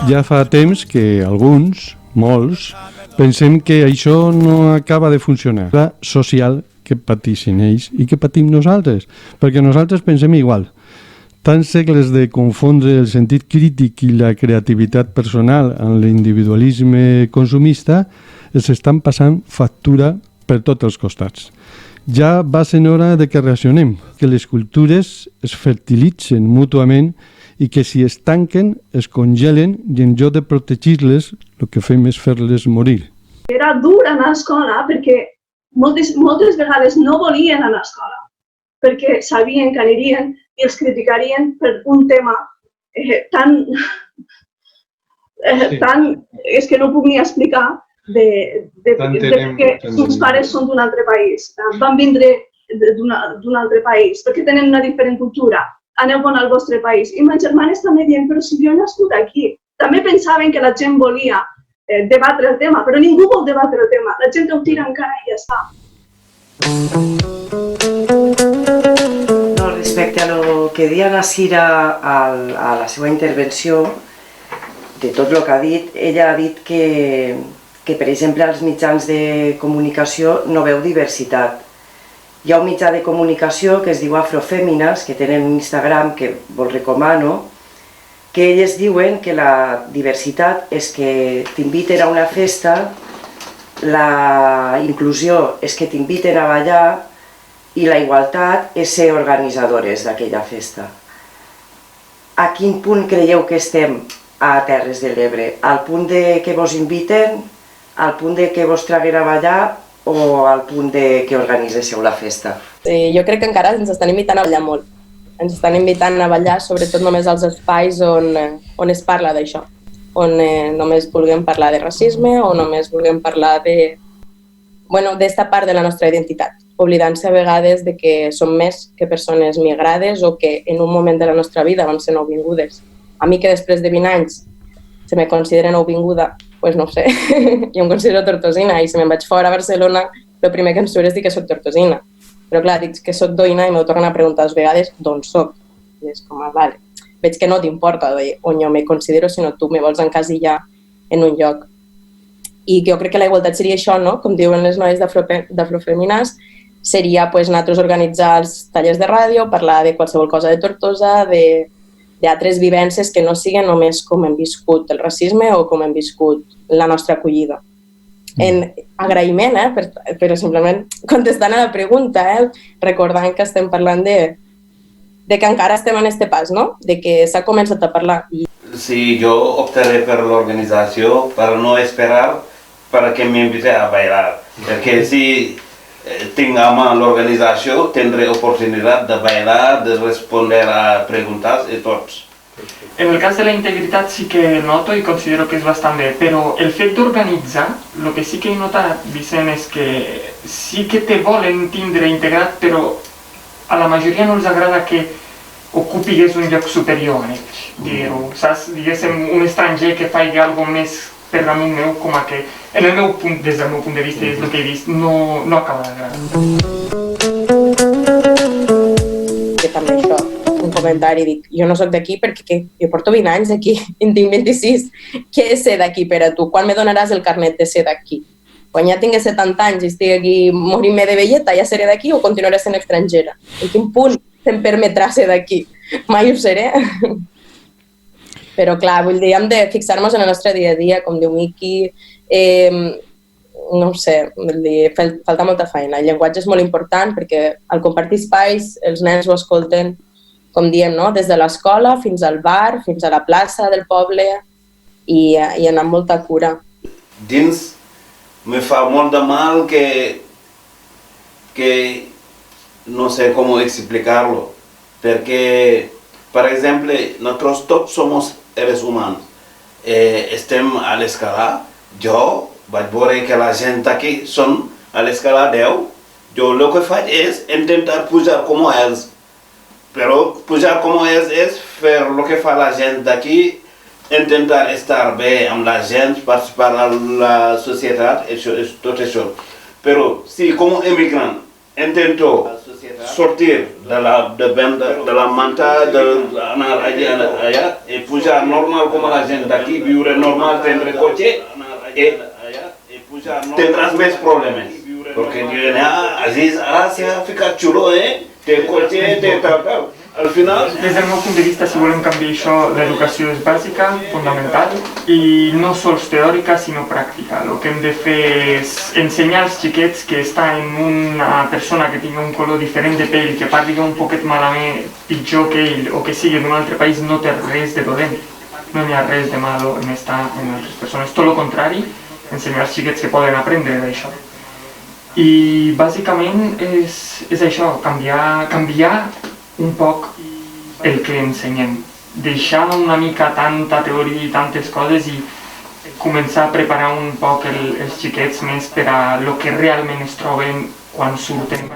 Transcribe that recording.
Ja fa temps que alguns, molts, pensem que això no acaba de funcionar. La social que pateixen ells i que patim nosaltres, perquè nosaltres pensem igual. Tants segles de confondre el sentit crític i la creativitat personal amb l'individualisme consumista els estan passant factura per tots els costats. Ja va ser hora de que reaccionem, que les cultures es fertilitzen mútuament i que si es tanquen, es congelen i en lloc de protegir-les, el que fem és fer-les morir. Era dur anar a escola perquè moltes vegades no volien anar a escola, perquè sabien que anirien i els criticarien per un tema tan... és que no puc ni explicar que els pares són d'un altre país, van vindre d'un altre país, perquè tenen una diferent cultura, aneu al vostre país. I meus germanes també diuen, però si jo he nascut aquí. També pensaven que la gent volia debatre el tema, però ningú vol debatre el tema, la gent ho tira encara i ja està. No, respecte a lo que deia la Sira a la seva intervenció, de tot el que ha dit, ella ha dit que per exemple als mitjans de comunicació no veu diversitat. Hi ha un mitjà de comunicació que es diu Afrofèmines, que tenen un Instagram que vos recomano, que elles diuen que la diversitat és que t'inviten a una festa, la inclusió és que t'inviten a ballar i la igualtat és ser organitzadores d'aquella festa. A quin punt creieu que estem a Terres de l'Ebre? Al punt de que vos inviten, al punt de que vos traguen a ballar o al punt de que organitzéssiu la festa? Jo crec que encara ens estan invitant a ballar molt. Ens estan invitant a ballar sobretot només als espais on es parla d'això, on només vulguem parlar de racisme o només vulguem parlar d'esta part de la nostra identitat, oblidant-se a vegades de que som més que persones migrades o que en un moment de la nostra vida vam ser nouvingudes. A mi que després de 20 anys se me considera nouvinguda, doncs no ho sé, jo em considero tortosina i si me'n vaig fora a Barcelona el primer que em surt és dir que soc tortosina. Però clar, dic que soc d'Oina i m'ho tornen a preguntar dues vegades d'on soc. I és com, vale, veig que no t'importa on jo me considero, sinó tu me vols encasillar en un lloc. I jo crec que la igualtat seria això, no? Com diuen les noies d'Afrofèmines, seria nosaltres organitzar els tallers de ràdio, parlar de qualsevol cosa de Tortosa, d'altres vivències que no siguin només com hem viscut el racisme o com hem viscut la nostra acollida. En agraïment, però simplement contestant a la pregunta, recordant que estem parlant de que encara estem en este pas, no? De que s'ha començat a parlar. Sí, yo optaré por la organización para no esperar para que me invite a bailar. Porque si tengamos la organización, tendré oportunidad de bailar, de responder a preguntas y todo. En el cas de la integritat sí que noto i considero que és bastant bé, però el fet d'organitzar, el que sí que he notat, Vicent, és que sí que te volen tindre integrat, però a la majoria no els agrada que ocupis un lloc superior a ells, dir-ho, saps? Diguéssim, un estranger que faci alguna més per damunt meu, com a que, en el meu punt, des del meu punt de vista, és el que he vist, no acaba d'agradar. Que també això, un comentari, dic, jo no soc d'aquí perquè jo porto 20 anys d'aquí, en tinc 26, què és ser d'aquí per a tu? Quan me donaràs el carnet de ser d'aquí? Quan ja tingué 70 anys i estic aquí morint-me de velleta, ja seré d'aquí o continuaré sent estrangera? En quin punt em permetrà ser d'aquí? Mai ho seré. Però clar, vull dir, hem de fixar-nos en el nostre dia a dia, com diu Miki, no ho sé, vull dir, falta molta feina. El llenguatge és molt important perquè al compartir espais els nens ho escolten, com diem, no? Des de l'escola fins al bar, fins a la plaça del poble i anar amb molta cura. Dins me fa molt de mal que no sé cómo explicarlo, porque, por ejemplo, nosotros todos somos seres humanos. Estem a l'escala, jo vaig veure que la gent aquí són a l'escala 10, jo el que faig és intentar pujar com ells. Però pujar com ells és fer el que fa la gent d'aquí, intentar estar bé amb la gent, participar a la societat, tot això. Però si com emigrant intento sortir de la manta, d'anar allà, i pujar normal com la gent d'aquí, viure normal, tindre cotxe, i tindràs més problemes. Perquè diuen, Aziz, ara s'ha ficat xulo, té cotxe, té tal. Al final... Des del meu punt de vista, si volem canviar això, l'educació és bàsica, fundamental, i no sols teòrica, sinó pràctica. El que hem de fer és ensenyar als xiquets que estar en una persona que tingui un color diferent de pell, que parli un poquet malament, pitjor que ell, o que sigui d'un altre país, no té res de dolent. No hi ha res de malo en estar en altres persones. Tot el contrari, ensenyar als xiquets que poden aprendre d'això. I bàsicament és això, canviar un poc el que ensenyem, deixar una mica tanta teoria i tantes coses i començar a preparar un poc els xiquets més per a lo que realment es troben quan surten.